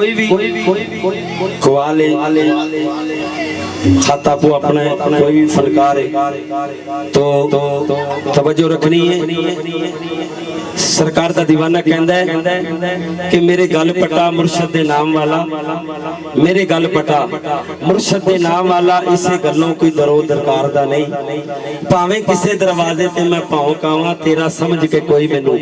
कोई भी ख्वाले खाता को अपने कोई भी फनकार है तो तवज्जो रखनी है। सरकार का दीवाना कहता है कि मेरे गल पटा मुर्शद दे नाम वाला, मेरे गल पटा मुर्शद दे नाम वाला, इसे गलों कोई दरो दरकार दा नहीं। भावें किसे दरवाजे ते मैं पाऊं कावां, तेरा समझ के कोई मैनू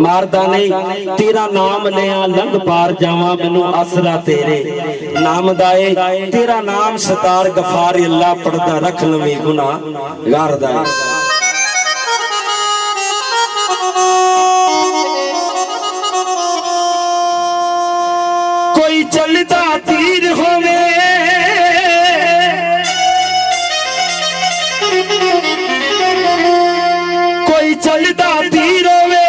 मारदा नहीं। तेरा नाम लिया लंघ पार जावां, मैनू आसरा तेरे नाम दाए। तेरा नाम सतार गफार अल्लाह, पढ़दा रख लवी गुनाह गार दा। कोई चलता तीर होवे, कोई चलता तीर होवे,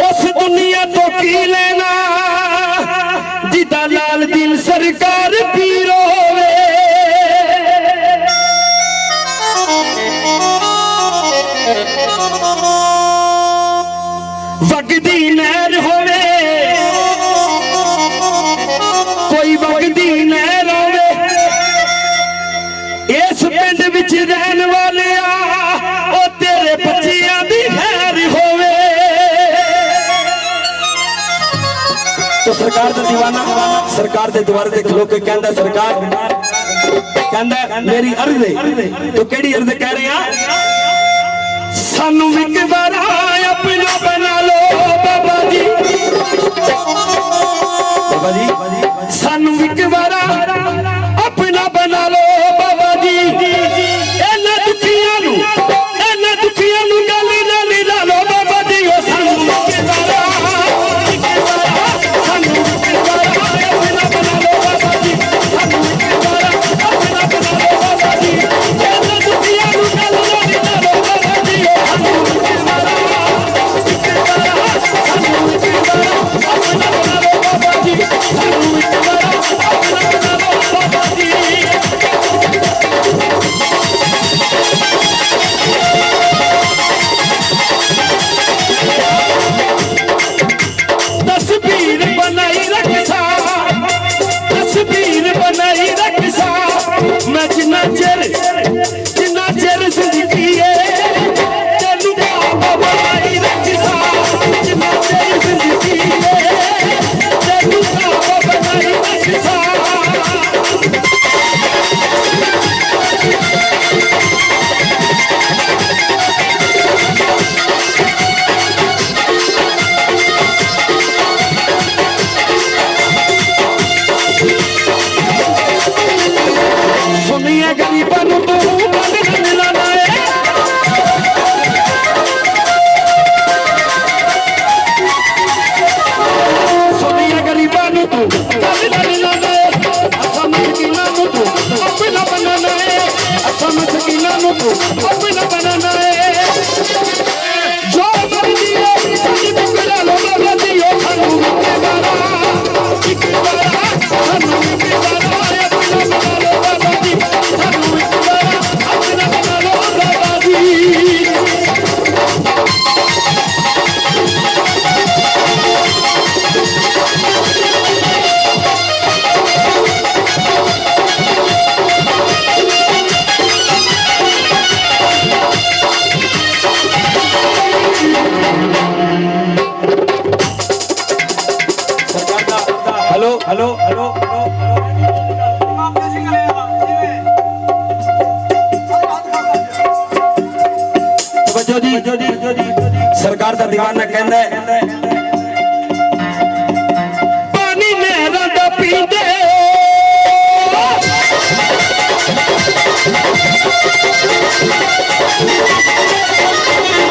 उस दुनिया तो की लेना जिदा लाल दिल सरकार पीर होवे। वगदी नहर होवे, कोई वगदी नहर होवे, इस पिंड विच रहन वाले ओ तेरे बच्चियां दी खैर होवे। तो सरकार दा दीवाना सरकार दे द्वारे ते खलो के कहंदा, सरकार कहंदा मेरी अर्ज है। तो केड़ी अर्ज कह रहे हैं? सानू एक बार अपना बना लो बाबा जी, बाबा जी सानू एक बार अपना बना लो बाबा जी। इन्हां दुखियां नू गल नाल ला लो बाबा जी। ओ सानू एक बार सानू एक बार अपना बना लो बाबा जी, सानू एक बार अपना बना लो बाबा जी। इन्हां दुखियां नू गल नाल ला लो बाबा जी। ओ सानू एक बार सानू एक बार अपना बना लो बाबा जी, सानू एक बार अपना बना लो बाबा जी। तस्वीर बनाई रखसा, तस्वीर बनाई रखसा, मैं जिन्ना चिर जिंदगी है तेनू बाबा बनाई रखसा। जिन्ना चिर जिंदगी है तेनू बाबा बनाई रखसा। सुनिए गरीबां नू तू गल नाल लाना है, सुनिए गरीबां नू तू गल नाल लाना है। असां मस्कीनां नू तू अपना बनाना है, असां मस्कीनां नू तू अपना बनाना है। जो मर्जी है साडी बुकला लो बाबा जी। ओ सानू एक बार सानू एक बार अपना बना लो बाबा जी, सानू एक बार अपना बना लो बाबा जी। हेलो हेलो हेलो सरकार का दीवाना कहता है पानी नहरां दा पींदे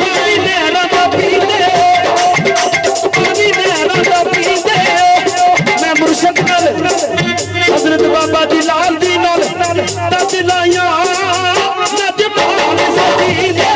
पानी नहरां दा पींदे, पानी नहरां दा पींदे। मैं मुर्शद नाल हजरत बाबा दी लाल दी नाल तज लाइयां नज भाल सदी दे।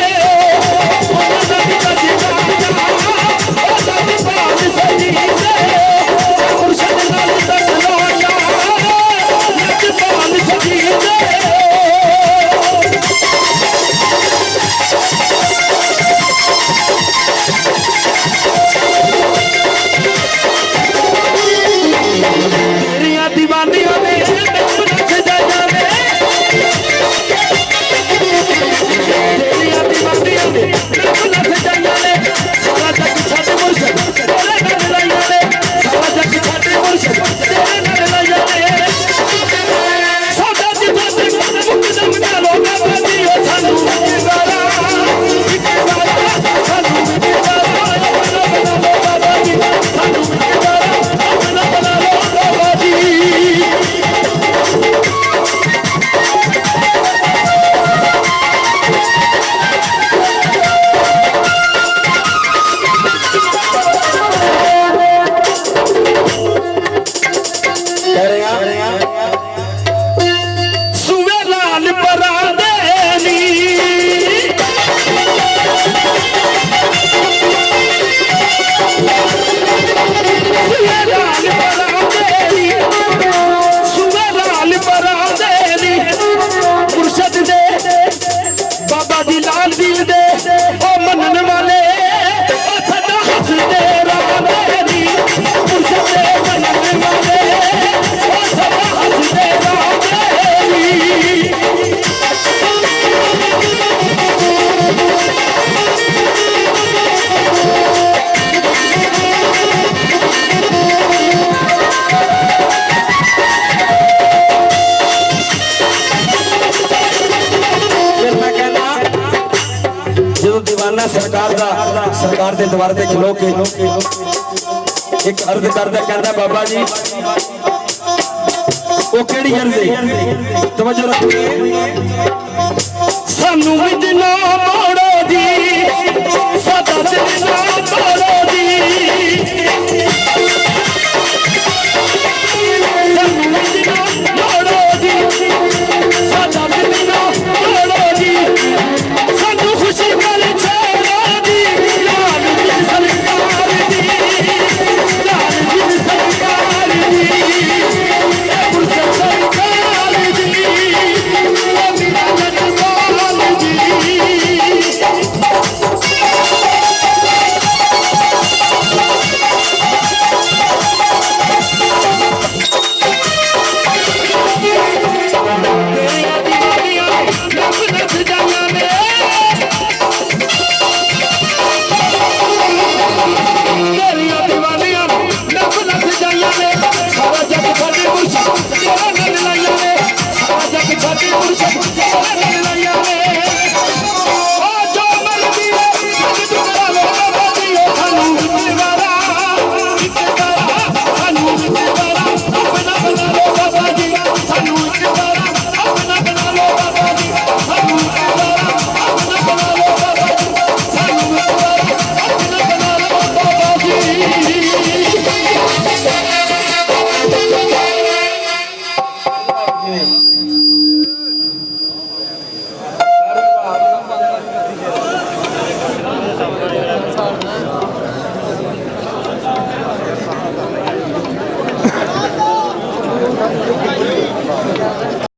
सरकार के द्वार ते खलो के एक अर्ज करदा कहंदा बाबा जी वो केड़ी अर्ज है तवज्जो रखिए सानू विजना मोड़ो दी सदा दिल ना तोड़ो दी